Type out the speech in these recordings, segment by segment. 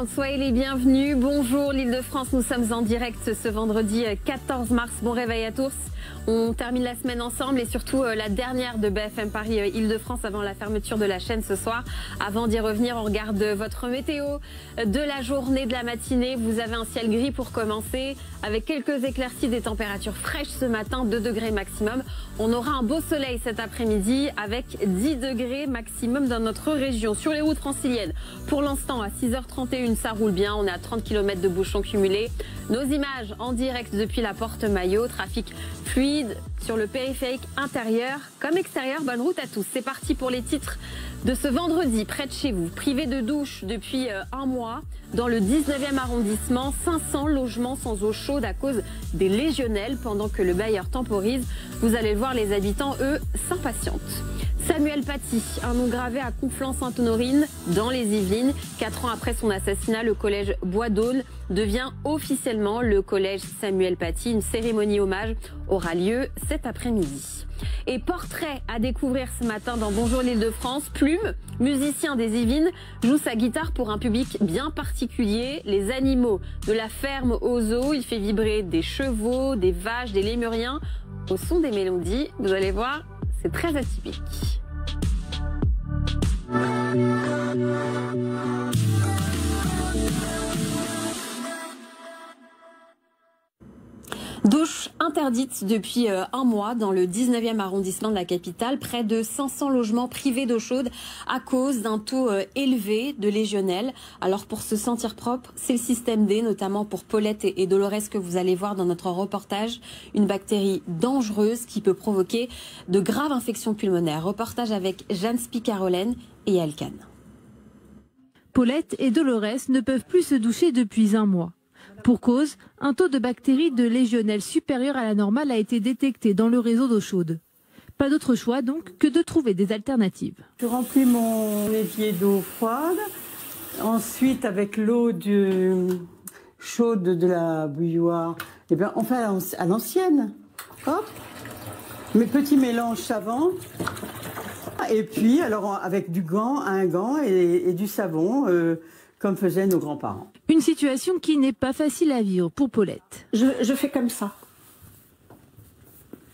Île-de-France, soyez les bienvenus. Bonjour l'Île-de-France, nous sommes en direct ce vendredi 14 mars. Bon réveil à tous. On termine la semaine ensemble et surtout la dernière de BFM Paris Île-de-France avant la fermeture de la chaîne ce soir. Avant d'y revenir, on regarde votre météo de la journée, de la matinée. Vous avez un ciel gris pour commencer avec quelques éclaircies, des températures fraîches ce matin, 2 degrés maximum. On aura un beau soleil cet après-midi avec 10 degrés maximum dans notre région. Sur les routes franciliennes, pour l'instant à 6h31, ça roule bien. On est à 30 km de bouchons cumulés. Nos images en direct depuis la Porte Maillot, trafic fluide sur le périphérique intérieur comme extérieur. Bonne route à tous. C'est parti pour les titres de ce vendredi près de chez vous. Privé de douche depuis un mois dans le 19e arrondissement. 500 logements sans eau chaude à cause des légionelles pendant que le bailleur temporise. Vous allez le voir, les habitants, eux, s'impatientent. Samuel Paty, un nom gravé à Conflans-Sainte-Honorine dans les Yvelines. 4 ans après son assassinat, le collège Bois d'Aulne devient officiellement le collège Samuel Paty. Une cérémonie hommage aura lieu cet après-midi. Et portrait à découvrir ce matin dans Bonjour l'Île-de-France. Plume, musicien des Yvelines, joue sa guitare pour un public bien particulier. Les animaux de la ferme aux eaux. Il fait vibrer des chevaux, des vaches, des lémuriens au son des mélodies. Vous allez voir, c'est très atypique. Douche interdite depuis un mois dans le 19e arrondissement de la capitale. Près de 500 logements privés d'eau chaude à cause d'un taux élevé de légionelles. Alors pour se sentir propre, c'est le système D, notamment pour Paulette et Dolores que vous allez voir dans notre reportage. Une bactérie dangereuse qui peut provoquer de graves infections pulmonaires. Reportage avec Jeanne Spicarolène et Alcan. Paulette et Dolores ne peuvent plus se doucher depuis un mois. Pour cause, un taux de bactéries de légionelles supérieur à la normale a été détecté dans le réseau d'eau chaude. Pas d'autre choix donc que de trouver des alternatives. Je remplis mon évier d'eau froide, ensuite avec l'eau chaude de la bouilloire, et bien on fait à l'ancienne. Hop, mes petits mélanges savants, et puis alors avec un gant et du savon, comme faisaient nos grands-parents. Une situation qui n'est pas facile à vivre pour Paulette. Je fais comme ça.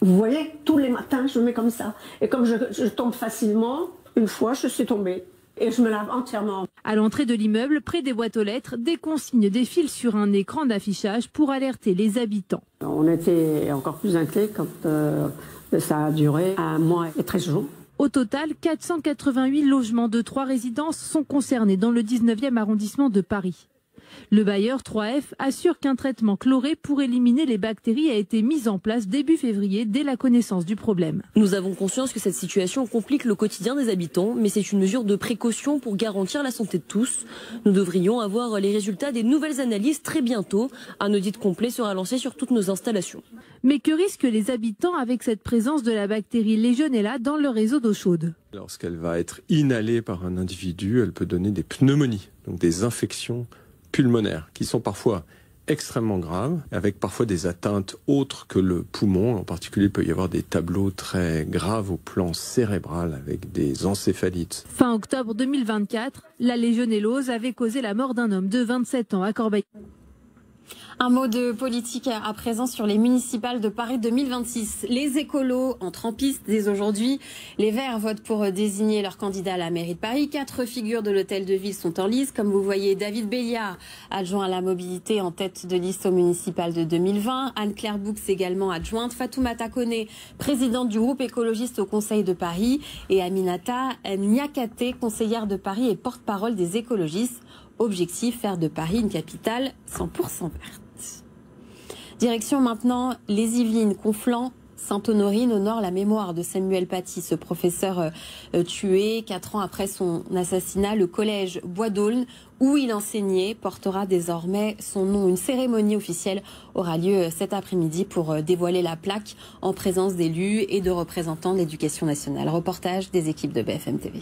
Vous voyez, tous les matins, je mets comme ça. Et comme je tombe facilement, une fois, je suis tombée. Et je me lave entièrement. À l'entrée de l'immeuble, près des boîtes aux lettres, des consignes défilent sur un écran d'affichage pour alerter les habitants. On était encore plus inquiets quand ça a duré un mois et 13 jours. Au total, 488 logements de 3 résidences sont concernés dans le 19e arrondissement de Paris. Le bailleur 3F assure qu'un traitement chloré pour éliminer les bactéries a été mis en place début février dès la connaissance du problème. Nous avons conscience que cette situation complique le quotidien des habitants, mais c'est une mesure de précaution pour garantir la santé de tous. Nous devrions avoir les résultats des nouvelles analyses très bientôt. Un audit complet sera lancé sur toutes nos installations. Mais que risquent les habitants avec cette présence de la bactérie Legionella dans le réseau d'eau chaude? Lorsqu'elle va être inhalée par un individu, elle peut donner des pneumonies, donc des infections pulmonaires qui sont parfois extrêmement graves, avec parfois des atteintes autres que le poumon. En particulier, il peut y avoir des tableaux très graves au plan cérébral avec des encéphalites. Fin octobre 2024, la légionellose avait causé la mort d'un homme de 27 ans à Corbeil. Un mot de politique à présent sur les municipales de Paris 2026. Les écolos entrent en piste dès aujourd'hui. Les Verts votent pour désigner leur candidat à la mairie de Paris. 4 figures de l'hôtel de ville sont en lice. Comme vous voyez, David Béliard, adjoint à la mobilité en tête de liste au municipal de 2020. Anne-Claire Boux également adjointe. Fatoumata Koné, présidente du groupe écologiste au Conseil de Paris. Et Aminata Niakate, conseillère de Paris et porte-parole des écologistes. Objectif, faire de Paris une capitale 100% verte. Direction maintenant les Yvelines, Conflans-Sainte-Honorine, honore la mémoire de Samuel Paty, ce professeur tué 4 ans après son assassinat. Le collège Bois d'Aulne, où il enseignait, portera désormais son nom. Une cérémonie officielle aura lieu cet après-midi pour dévoiler la plaque en présence d'élus et de représentants de l'éducation nationale. Reportage des équipes de BFM TV.